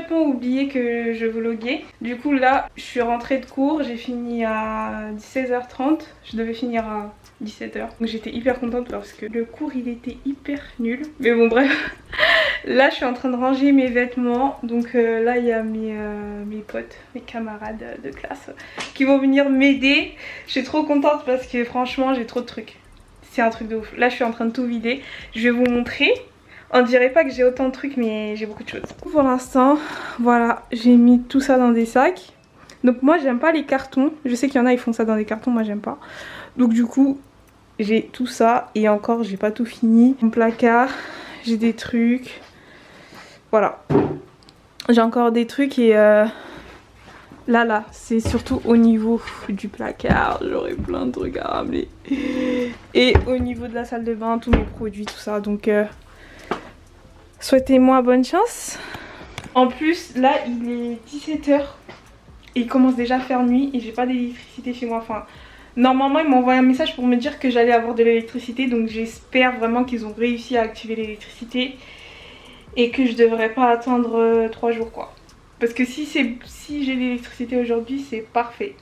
complètement oublié que je vloguais. Du coup là je suis rentrée de cours, j'ai fini à 16h30, je devais finir à 17h. Donc j'étais hyper contente parce que le cours il était hyper nul. Mais bon bref, là je suis en train de ranger mes vêtements. Donc là il y a mes potes, mes camarades de classe qui vont venir m'aider. Je suis trop contente parce que franchement j'ai trop de trucs. C'est un truc de ouf. Là je suis en train de tout vider. Je vais vous montrer. On dirait pas que j'ai autant de trucs mais j'ai beaucoup de choses. Pour l'instant, voilà, j'ai mis tout ça dans des sacs. Donc moi j'aime pas les cartons. Je sais qu'il y en a ils font ça dans des cartons, moi j'aime pas. Donc du coup j'ai tout ça et encore j'ai pas tout fini. Mon placard, j'ai des trucs. Voilà. J'ai encore des trucs et là c'est surtout au niveau du placard. J'aurai plein de trucs à ramener. Et au niveau de la salle de bain, tous mes produits, tout ça. Donc souhaitez-moi bonne chance. En plus, là, il est 17h. Et il commence déjà à faire nuit et j'ai pas d'électricité chez moi. Enfin, normalement, ils m'ont envoyé un message pour me dire que j'allais avoir de l'électricité. Donc j'espère vraiment qu'ils ont réussi à activer l'électricité. Et que je devrais pas attendre 3 jours, quoi. Parce que si j'ai l'électricité aujourd'hui, c'est parfait.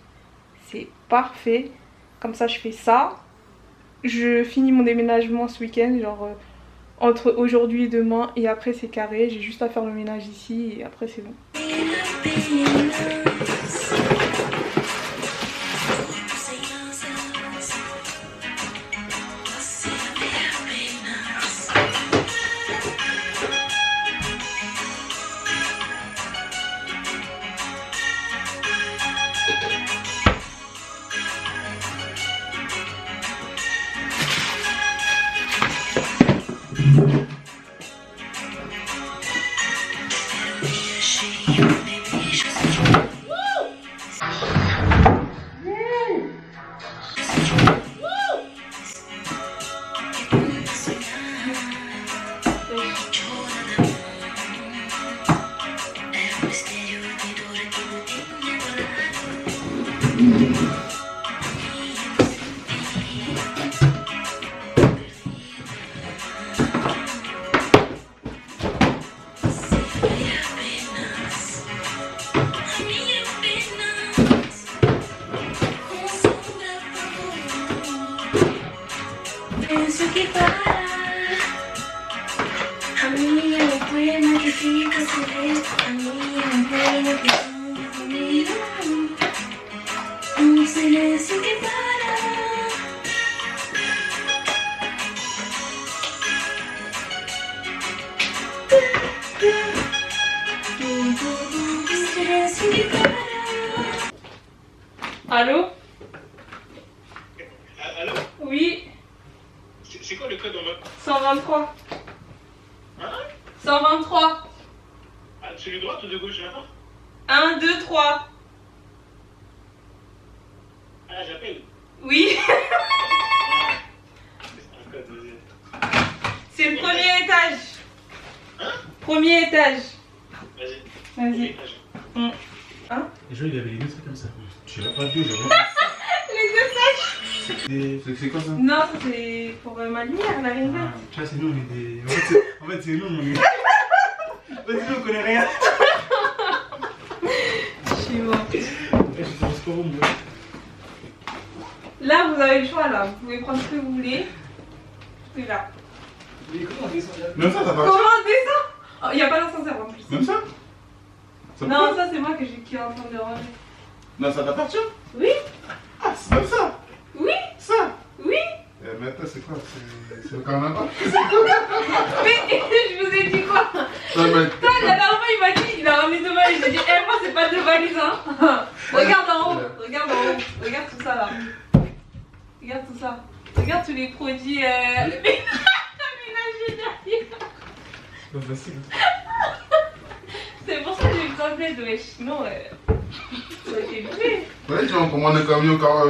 C'est parfait. Comme ça, je fais ça. Je finis mon déménagement ce week-end, genre... entre aujourd'hui et demain et après c'est carré, j'ai juste à faire le ménage ici et après c'est bon. Allô? Allô? Oui. C'est quoi le code en mode? 123. Hein? 123. Ah, c'est de droite ou de gauche, n'importe? 1, 2, 3. Ah, j'appelle. Oui. C'est un code, vas-y. C'est le premier étage. Hein? Premier étage. Vas-y. Vas-y. Hein? Et je vois, il avait les deux trucs comme ça. Tu l'as pas deux, genre. Les deux sacs. C'est quoi ça? Non, ça c'est pour ma lumière, la ringette. Ah, tu vois, c'est nous, on est des. En fait, c'est nous, on est. En fait, nous, on connaît rien. Je suis morte. Je suis sur le score, moi. Là, vous avez le choix, là. Vous pouvez prendre ce que vous voulez. Tout est là. Mais comment on descend là? Même ça, ça Comment va. on descend? Oh, il n'y a pas d'ascenseur en plus. Même ça? Non, ça c'est moi qui est en train de ranger. Non, ça t'appartient? Oui. Ah, c'est même ça? Oui. Ça? Oui. Mais attends, c'est quoi? C'est le Canada? Mais je vous ai dit quoi? Ça va Toi, la dernière fois, il m'a dit, il a ramené deux valises. J'ai dit, eh, moi, c'est pas deux valises, hein. Regarde en haut, regarde en haut. Regarde tout ça, là. Regarde tout ça. Regarde tous les produits ménagers derrière. C'est pas facile. C'est pour ça que j'ai besoin d'aide, wesh. Sinon, ça a été fait. Ouais, tu vois, on commande un camion car.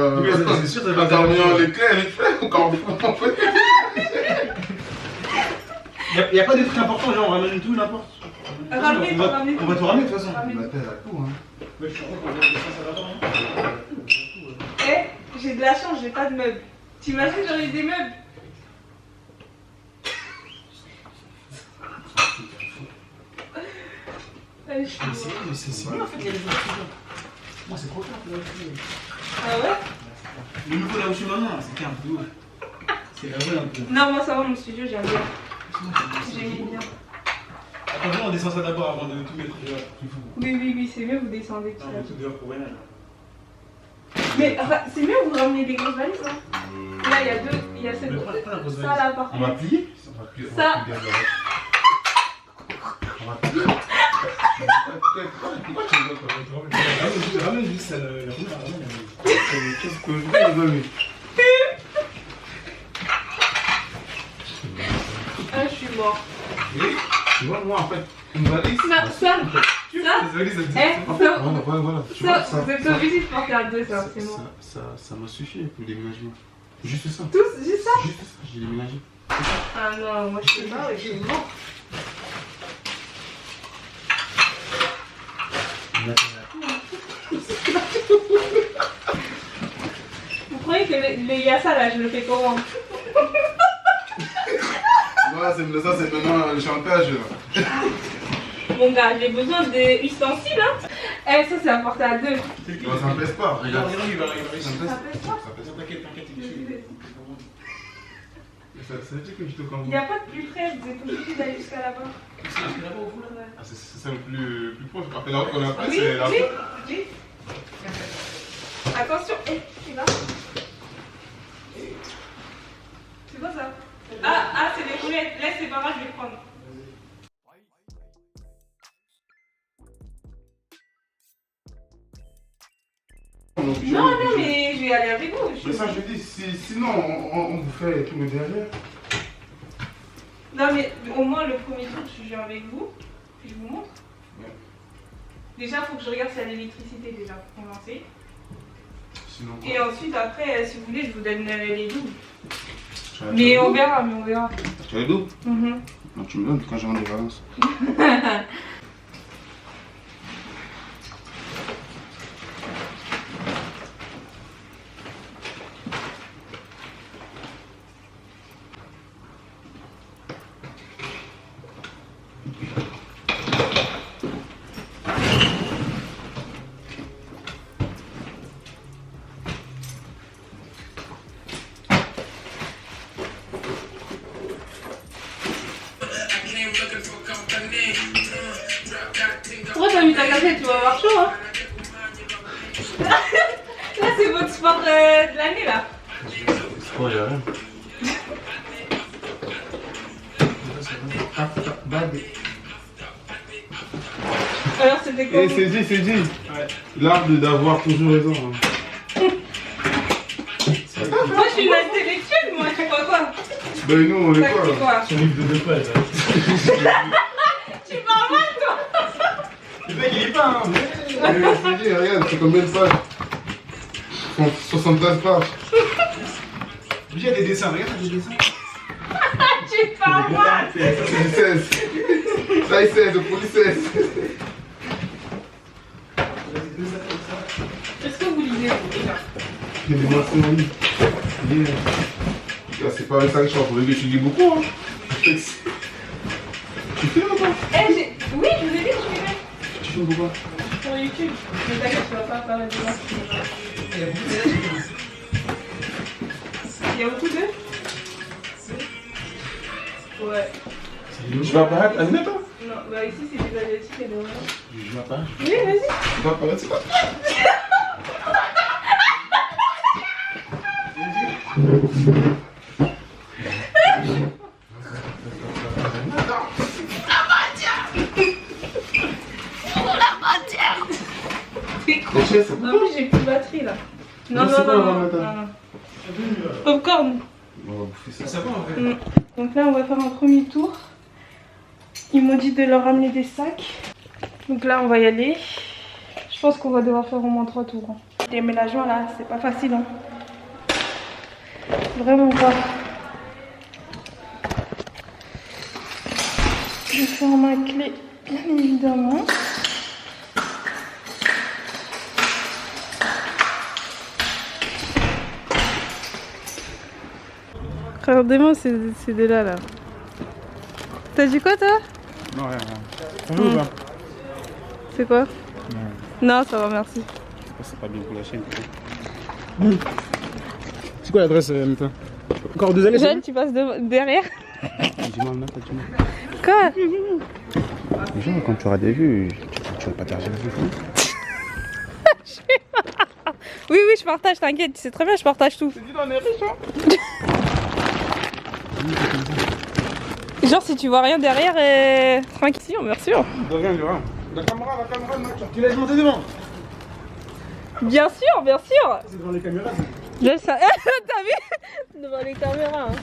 C'est sûr, ça un va camion Leclerc, au Carrefour, en fait. Y'a pas des trucs importants, genre on ramène tout, n'importe. Ramenez, On va ramenez. tout ramener de toute façon. Ramenez. Bah, t'es à tout, hein. Ouais, je suis content qu'on ait ça là-bas. Eh, j'ai de la chance, j'ai pas de meubles. T'imagines, j'aurais eu des meubles. wesh. Mais c'est bien en fait les réseaux sociaux. Moi c'est trop clair pour être. Ah ouais? Le nouveau là où je suis maintenant, c'était un peu ouf. C'est vrai un peu. Non, moi ça va, mon studio, j'aime bien. J'aime bien. Attends, on descend ça d'abord avant de tout mettre dehors. Oui, c'est mieux, vous descendez tout Non, ça. mais tout dehors pour rien. Mais enfin, c'est mieux, vous ramenez des grosses valises, hein. Là, il y a deux, il y a cette. Mais pas la grosse Ça valise. là, par On va contre. plier. On va plier. Ça. On va plier. Pourquoi tu rigoles comme ça? Ramène juste ça, la roue, ramène. Qu'est-ce que je vais rigoler? Ah, je suis mort. Tu vois, moi en fait, une valise. Ça, ça, Désolé, ça voilà. Tu vois, ça, vous êtes obligés de porter à deux, ça, c'est bon. Ça m'a suffi pour le déménagement. Juste ça. Tous, juste ça? Juste ça, j'ai déménagé. Ah non, moi je suis mort et je suis mort. Vous croyez que les yassa là, je le fais comment? Voilà, ça c'est maintenant le chantage. Là. Mon gars, j'ai besoin d'ustensiles, hein. Eh, ça c'est à porter à deux. Non, ça me pèse pas. Regarde, Regarde. il va arriver. Ça me pèse. Ça pèse pas? Ça pèse pas. T'inquiète, il est dessus. Ça veut dire que je te comprends. Il n'y a pas de plus près, vous êtes obligés d'aller jusqu'à là-bas. C'est là-bas au bout là. Ah, c'est ça le plus proche. Après la route qu'on a fait, Oui, c'est la oui, oui. Attention, tu vas. C'est quoi ça? Ah, c'est des roulettes. Laisse, c'est pas grave, je vais prendre. Non, mais je vais aller avec vous. Mais ça, je dis, sinon, on vous fait tout le derrière. Non, mais au moins le premier tour, je viens avec vous. Puis je vous montre. Ouais. Déjà, il faut que je regarde s'il y a l'électricité déjà pour commencer. Sinon, quoi. Et ensuite, après, si vous voulez, je vous donne les doubles. Tu as Mais le on dos verra, mais on verra. Tu as le dos Mhm. Non, tu me donnes quand j'ai rendu Valence. Pourquoi t'as mis ta casquette? Tu vas avoir chaud, hein. Là, c'est votre sport de l'année, là. Oh, y'a rien. Alors, c'était quoi? Eh, c'est dit. Ouais. L'art d'avoir toujours raison. Hein. Moi, je suis une intellectuelle, moi, tu crois quoi? Ben, nous, on est T'as quoi écrit là quoi? Son livre de deux pages. Tu parles mal, toi. Le mec il est pas hein. Je te dis, regarde, c'est combien de pages 73 pages. Il y a des dessins, regarde, il y a des dessins. Tu parles mal. C'est du 16. Ça, il 16, pour du 16. Est-ce que vous lisez, vous, déjà? Il y a des mentions en ligne. Là, c'est pas un 5 champs, pour que tu lis beaucoup. Hein. Tu filmes ou pas Oui, je vous ai dit que je filmais. Tu filmes pourquoi Sur YouTube. Mais t'inquiète, tu vas pas faire la démarche. Il y a beaucoup de... Ouais. Tu vas apparaître, admets toi Non, bah ici c'est des asiatiques et des Romains. Je vais apparaître. Oui, vas-y. Tu vas apparaître, c'est pas. Non, mais j'ai plus de batterie là. Non, Non, c'est pas un non. Ramadan. Popcorn. On va bouffer ça. Ça va en fait. Donc là, on va faire un premier tour. Ils m'ont dit de leur ramener des sacs. Donc là, on va y aller. Je pense qu'on va devoir faire au moins 3 tours. Hein. Les ménagements là, c'est pas facile. Hein. Vraiment pas. Je vais faire ma clé, bien évidemment. Regardez-moi, c'est de là, là. T'as dit quoi, toi? Non, rien. On ouvre, hein. C'est quoi? Non, ça va, merci. C'est pas bien pour la chaîne. C'est quoi l'adresse, Mita? Encore 2 années? Jeanne, tu passes derrière? Dis-moi, Mita, dis-moi. Quoi? Déjà, quand tu auras des vues, tu vas pas partager la vue. Oui, je partage, t'inquiète, tu sais très bien, je partage tout. C'est dit, on est riche, hein? Genre, si tu vois rien derrière, tranquille, si, bien sûr. De rien, de rien. La caméra, tu laisses monter devant. Bien sûr, bien sûr. C'est devant les caméras. Je sais. T'as vu? Devant les caméras. Hein.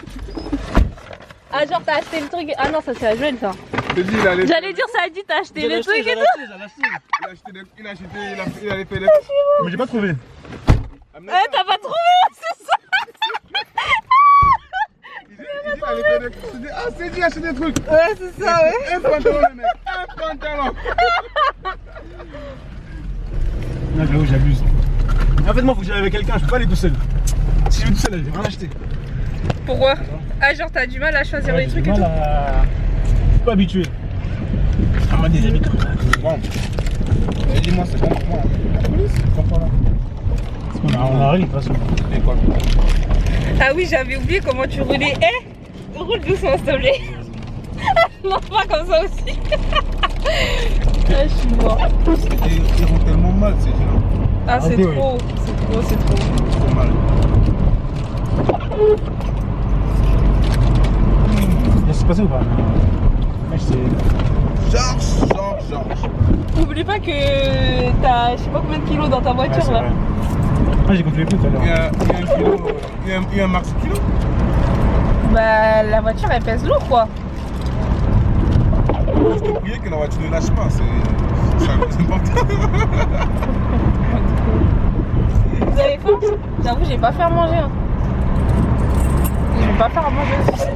Ah, genre, t'as acheté le truc. Ah non, ça c'est à Joël, ça. J'allais dire, ça a dit, t'as acheté les trucs et tout. Il a fait des... Mais j'ai pas trouvé. T'as pas trouvé, c'est ça. Ah, c'est dit, acheter des trucs. Ouais, c'est ça, ouais. Un pantalon, le mec. Un pantalon. Non, j'avoue, j'abuse. En fait, moi, faut que j'aille avec quelqu'un. Je peux pas aller tout seul. Si je vais tout seul, je vais rien acheter. Pourquoi? Ah, genre, t'as du mal à choisir les trucs et tout. Je suis pas habitué. On m'a des amis comme ça. Bon. Dis-moi, c'est bon pour moi. C'est bon pour moi. On arrive, de toute façon. Et quoi? Ah oui, j'avais oublié comment tu roulais. Roule doucement, s'il te plaît. Non, pas comme ça aussi. Ah, je suis mort. Ils roulent tellement mal, ces gens. Ah, c'est trop. C'est trop. C'est trop mal. C'est passé ou pas? Georges. Oublie pas que t'as je sais pas combien de kilos dans ta voiture là. Ah, j'ai compté tout à l'heure. Il y a un max kilo. Bah la voiture elle pèse lourd quoi. Je te priais que la voiture ne lâche pas, c'est important. Vous avez faim? J'avoue j'ai pas fait à manger. Hein. Je vais pas faire à manger aussi.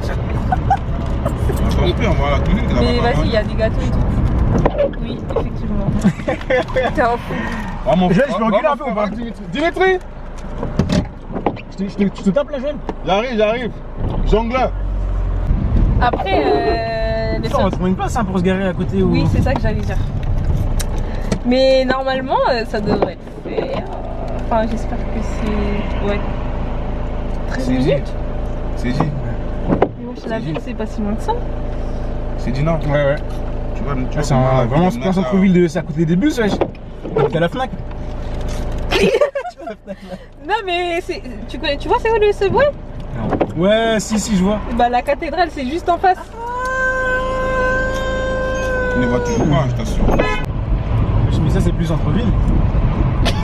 Mais vas-y, il y a des gâteaux et tout. Oui, effectivement. T'es un fou. Je peux reculer un peu ou pas? Dimitri, je te tape la jeune. J'arrive. Jongleur. Après, on va trouver une place hein, pour se garer à côté. Oui, c'est ça que j'allais dire. Mais normalement, ça devrait faire. Enfin, j'espère que c'est. Ouais. 13 minutes. C'est dit. Mais moi, je la ville, c'est pas si loin que ça. C'est dit non. Ouais. Tu vois, c'est vraiment ce centre-ville, c'est à côté des bus, wesh. T'as la Fnac. Non, mais tu vois, c'est où le Subway? Ouais, si, je vois. Bah, la cathédrale, c'est juste en face. On ne voit toujours pas, je t'assure. Mais ça, c'est plus centre-ville.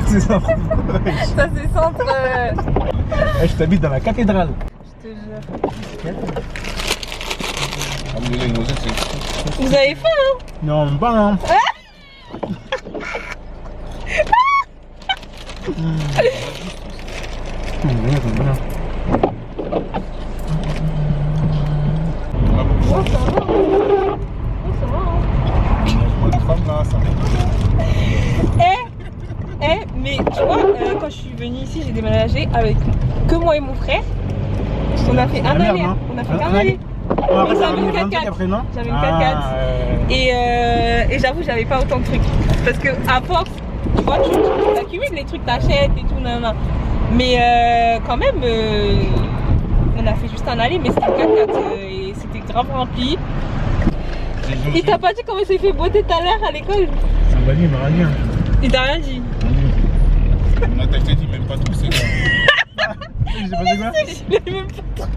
C'est centre-ville. Ça, c'est centre. Je t'habite dans la cathédrale. Je te jure. C'est Vous avez faim, hein? Non, même pas, non. Mais tu vois, quand je suis venue ici, j'ai déménagé avec que moi et mon frère. On a fait un aller. On a fait qu'un aller. Mais j'avais une 4x4. J'avais une 4x4. Et j'avoue, j'avais pas autant de trucs. Parce que à force, tu vois, tu accumules les trucs, t'achètes et tout, nanana. Mais quand même, on a fait juste un aller, mais c'était une 4x4 et c'était grave rempli. Il t'a pas dit comment il s'est fait botter tout à l'heure à l'école? C'est un banni, il m'a rien dit. Il t'a rien dit? On a t'acheté dit même pas tout, c'est quoi? J'ai passé quoi? Je l'ai même pas trop.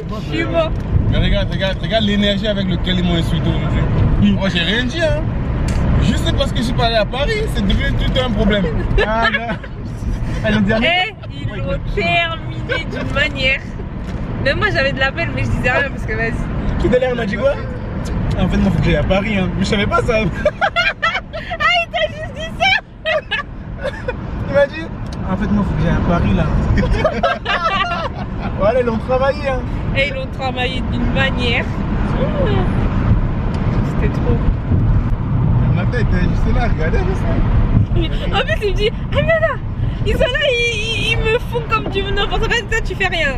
Je suis mort. Mais regarde l'énergie avec laquelle ils m'ont insulté aujourd'hui. Moi j'ai rien dit hein. Juste parce que je suis pas allé à Paris, c'est devenu tout un problème. Ah non. Et ils l'ont terminé d'une manière. Même moi j'avais de la peine mais je disais rien parce que vas-y. Tout à l'heure on m'a dit quoi? En fait moi faut que j'aille à Paris hein. Mais je savais pas ça. Ah il t'a juste dit ça. Il m'a dit en fait moi faut que j'aille à Paris là. Voilà ils l'ont travaillé hein. Et ils l'ont travaillé d'une manière. C'était trop. Ma tête était juste là, regardez ça. En plus il me dit ah mais là ils sont là, ils me font comme du n'importe quoi, toi tu fais rien.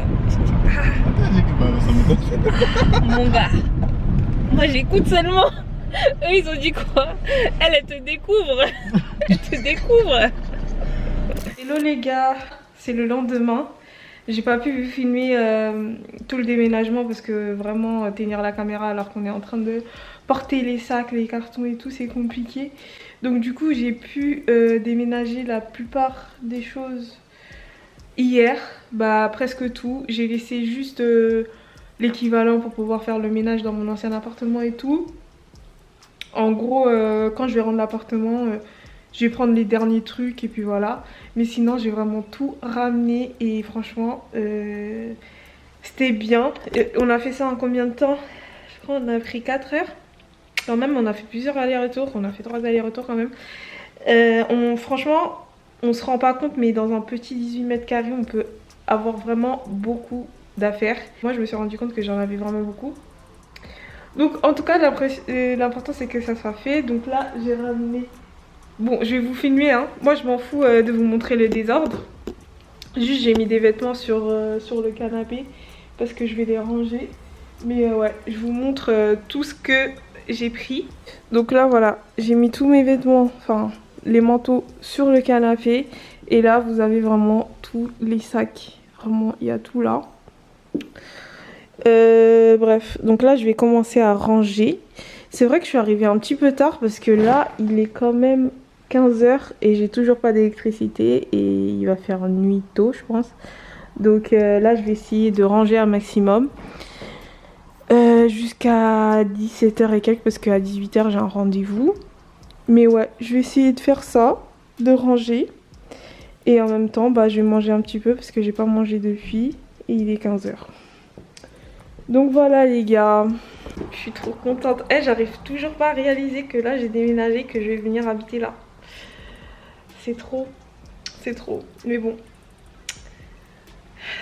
Attends, j'ai dit bah ça me donne. Mon gars, moi j'écoute seulement. Eux ils ont dit quoi? Elle te découvre. Elle te découvre. Hello les gars, c'est le lendemain. J'ai pas pu filmer tout le déménagement parce que vraiment tenir la caméra alors qu'on est en train de porter les sacs, les cartons et tout, c'est compliqué. Donc du coup j'ai pu déménager la plupart des choses hier, bah presque tout. J'ai laissé juste l'équivalent pour pouvoir faire le ménage dans mon ancien appartement et tout. En gros quand je vais rendre l'appartement, je vais prendre les derniers trucs et puis voilà. Mais sinon j'ai vraiment tout ramené et franchement c'était bien. On a fait ça en combien de temps? Je crois qu'on a pris 4 heures. Quand même on a fait plusieurs allers-retours, on a fait 3 allers-retours quand même. Franchement on se rend pas compte mais dans un petit 18 mètres carrés on peut avoir vraiment beaucoup d'affaires. Moi je me suis rendu compte que j'en avais vraiment beaucoup. Donc en tout cas l'important c'est que ça soit fait. Donc là j'ai ramené... Bon je vais vous filmer hein. Moi je m'en fous de vous montrer le désordre. Juste j'ai mis des vêtements sur le canapé parce que je vais les ranger. Mais ouais je vous montre tout ce que j'ai pris. Donc là voilà j'ai mis tous mes vêtements, enfin les manteaux sur le canapé. Et là vous avez vraiment tous les sacs. Vraiment il y a tout là. Bref, donc là je vais commencer à ranger. C'est vrai que je suis arrivée un petit peu tard parce que là il est quand même 15 h et j'ai toujours pas d'électricité et il va faire nuit tôt je pense. Donc là je vais essayer de ranger un maximum jusqu'à 17 h et quelques parce qu'à 18 h j'ai un rendez-vous. Mais ouais je vais essayer de faire ça, de ranger. Et en même temps bah, je vais manger un petit peu parce que j'ai pas mangé depuis et il est 15 h. Donc voilà les gars, je suis trop contente. J'arrive toujours pas à réaliser que là j'ai déménagé, que je vais venir habiter là. C'est trop, c'est trop. Mais bon,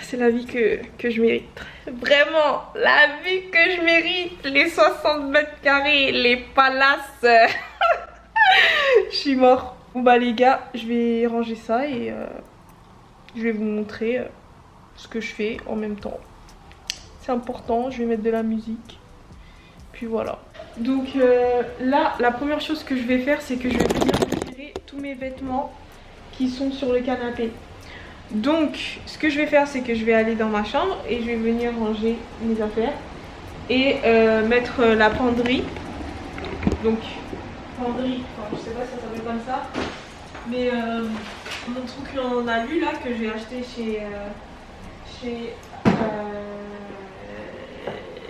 c'est la vie que je mérite. Vraiment, la vie que je mérite. Les 60 mètres carrés, les palaces. Je suis mort. Bon bah les gars, je vais ranger ça et je vais vous montrer ce que je fais en même temps. C'est important, je vais mettre de la musique. Puis voilà. Donc là, la première chose que je vais faire, c'est que je vais venir retirer tous mes vêtements qui sont sur le canapé. Donc, ce que je vais faire, c'est que je vais aller dans ma chambre et je vais venir ranger mes affaires. Et mettre la penderie. Donc, penderie, enfin, je sais pas si ça s'appelle comme ça. Mais mon truc en alu là, que j'ai acheté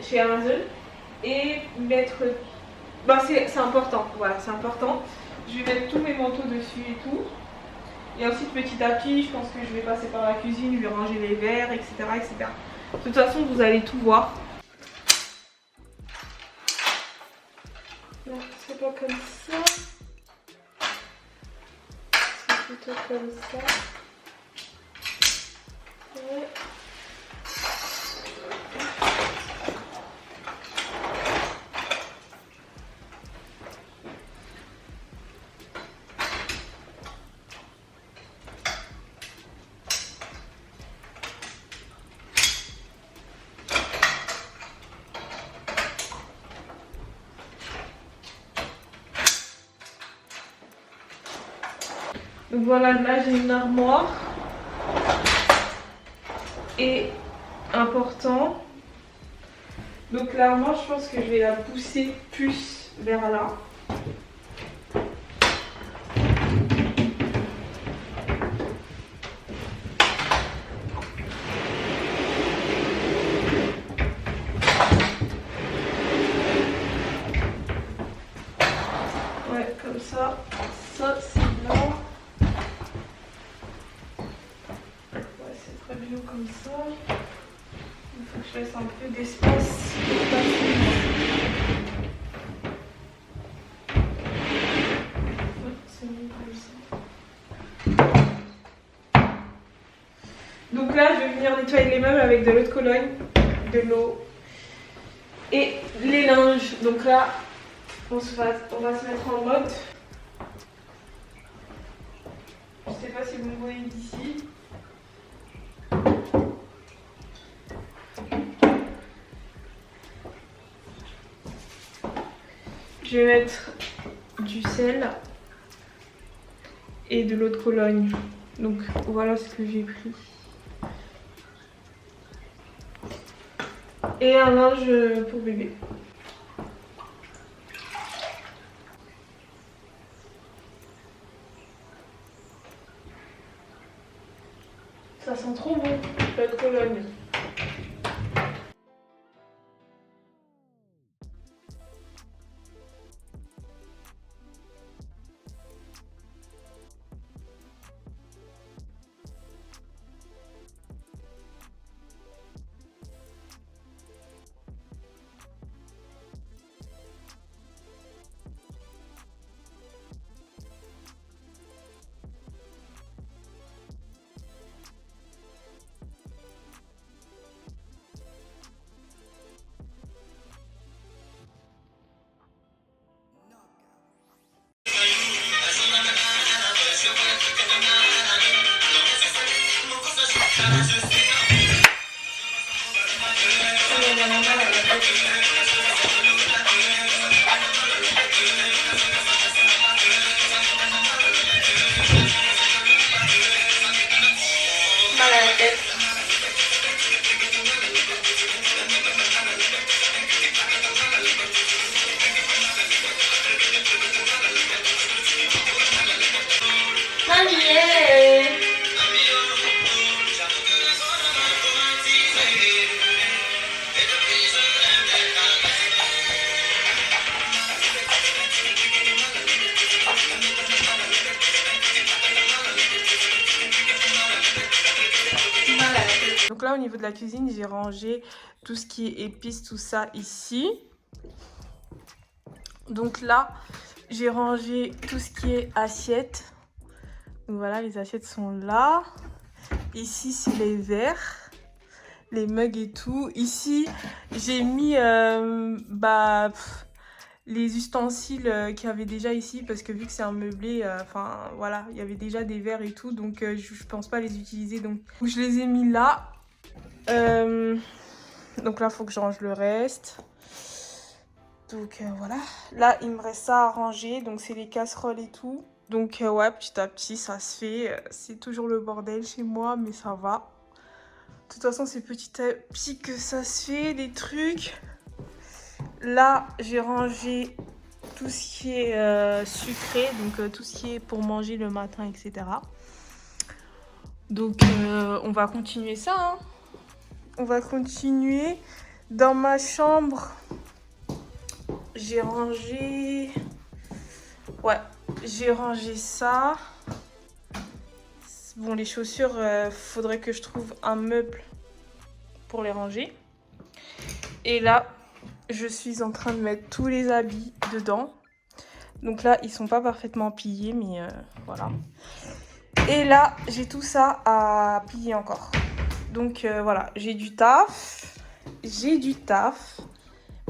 chez Amazon. Et mettre... Bah c'est important, voilà c'est important. Je vais mettre tous mes manteaux dessus et tout. Et ensuite petit à petit je pense que je vais passer par la cuisine, je vais ranger les verres, etc. etc. De toute façon vous allez tout voir. Non c'est pas comme ça. C'est plutôt comme ça. Ouais. Donc voilà, là j'ai une armoire. Et important. Donc l'armoire, je pense que je vais la pousser plus vers là. Ouais, comme ça. Ça c'est là. Comme ça, il faut que je laisse un peu d'espace pour passer. C'est mieux comme ça. Donc là, je vais venir nettoyer les meubles avec de l'eau de Cologne, de l'eau et les linges. Donc là, on va se mettre en mode. Je sais pas si vous me voyez d'ici. Je vais mettre du sel et de l'eau de Cologne. Donc voilà ce que j'ai pris. Et un linge pour bébé. Ça sent trop bon, l'eau de Cologne. Mal à la tête. Mamie. Donc là au niveau de la cuisine, j'ai rangé tout ce qui est épices, tout ça ici. Donc là, j'ai rangé tout ce qui est assiettes. Donc voilà, les assiettes sont là. Ici, c'est les verres, les mugs et tout. Ici, j'ai mis les ustensiles qu'il y avait déjà ici parce que vu que c'est un meublé, enfin voilà, il y avait déjà des verres et tout, donc je pense pas les utiliser, donc je les ai mis là. Donc là, il faut que je range le reste. Donc voilà, là il me reste ça à ranger, donc c'est les casseroles et tout. Donc ouais, petit à petit ça se fait, c'est toujours le bordel chez moi, mais ça va. De toute façon, c'est petit à petit que ça se fait, les trucs. Là, j'ai rangé tout ce qui est sucré, donc tout ce qui est pour manger le matin, etc. Donc on va continuer ça, hein. On va continuer. Dans ma chambre, j'ai rangé... Ouais, j'ai rangé ça. Bon, les chaussures, faudrait que je trouve un meuble pour les ranger. Et là, je suis en train de mettre tous les habits dedans. Donc là, ils sont pas parfaitement pliés, mais voilà. Et là, j'ai tout ça à plier encore. Donc voilà, j'ai du taf,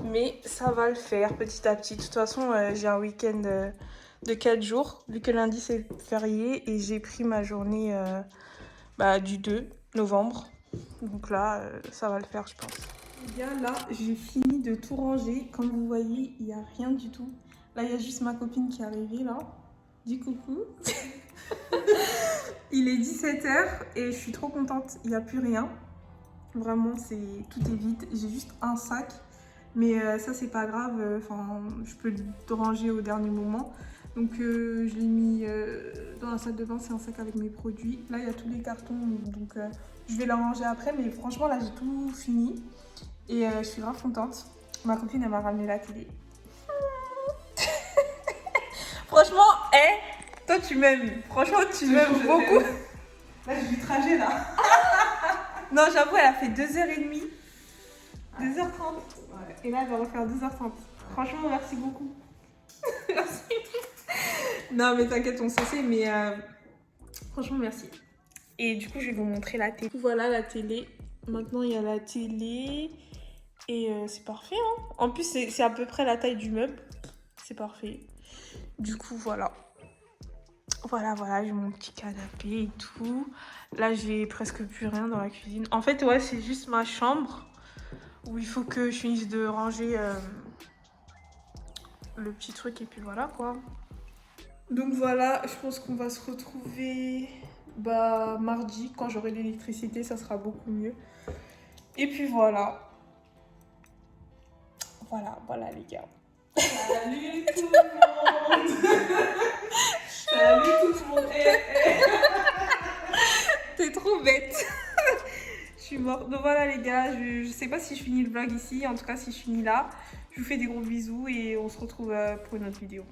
mais ça va le faire petit à petit. De toute façon, j'ai un week-end de 4 jours, vu que lundi c'est férié, et j'ai pris ma journée du 2 novembre. Donc là, ça va le faire, je pense. Les gars, là, j'ai fini de tout ranger. Comme vous voyez, il n'y a rien du tout. Là, il y a juste ma copine qui est arrivée, là. Dis coucou. Il est 17h et je suis trop contente, il n'y a plus rien. Vraiment, tout est vide. J'ai juste un sac, mais ça c'est pas grave. Enfin, je peux le ranger au dernier moment. Donc je l'ai mis dans la salle de bain, c'est un sac avec mes produits. Là, il y a tous les cartons, donc je vais la ranger après. Mais franchement, là, j'ai tout fini et je suis grave contente. Ma copine, elle m'a ramené la télé. Franchement, toi tu m'aimes. Franchement, tu m'aimes beaucoup. Là, j'ai du trajet là. Non, j'avoue, elle a fait 2h30. 2h30. Ouais. Et là, elle va refaire 2h30. Franchement, merci beaucoup. Merci. Non, mais t'inquiète, on sait, mais franchement, merci. Et du coup, je vais vous montrer la télé. Voilà la télé. Maintenant, il y a la télé. Et c'est parfait, hein. En plus, c'est à peu près la taille du meuble. C'est parfait. Du coup, voilà. Voilà, j'ai mon petit canapé et tout. Là, j'ai presque plus rien dans la cuisine. En fait, ouais, c'est juste ma chambre où il faut que je finisse de ranger le petit truc et puis voilà quoi. Donc voilà, je pense qu'on va se retrouver mardi quand j'aurai l'électricité, ça sera beaucoup mieux. Et puis voilà. Voilà les gars. Salut tout le monde. Salut tout le monde. T'es trop bête. Je suis morte. Donc voilà les gars, je sais pas si je finis le vlog ici. En tout cas, si je finis là, je vous fais des gros bisous et on se retrouve pour une autre vidéo.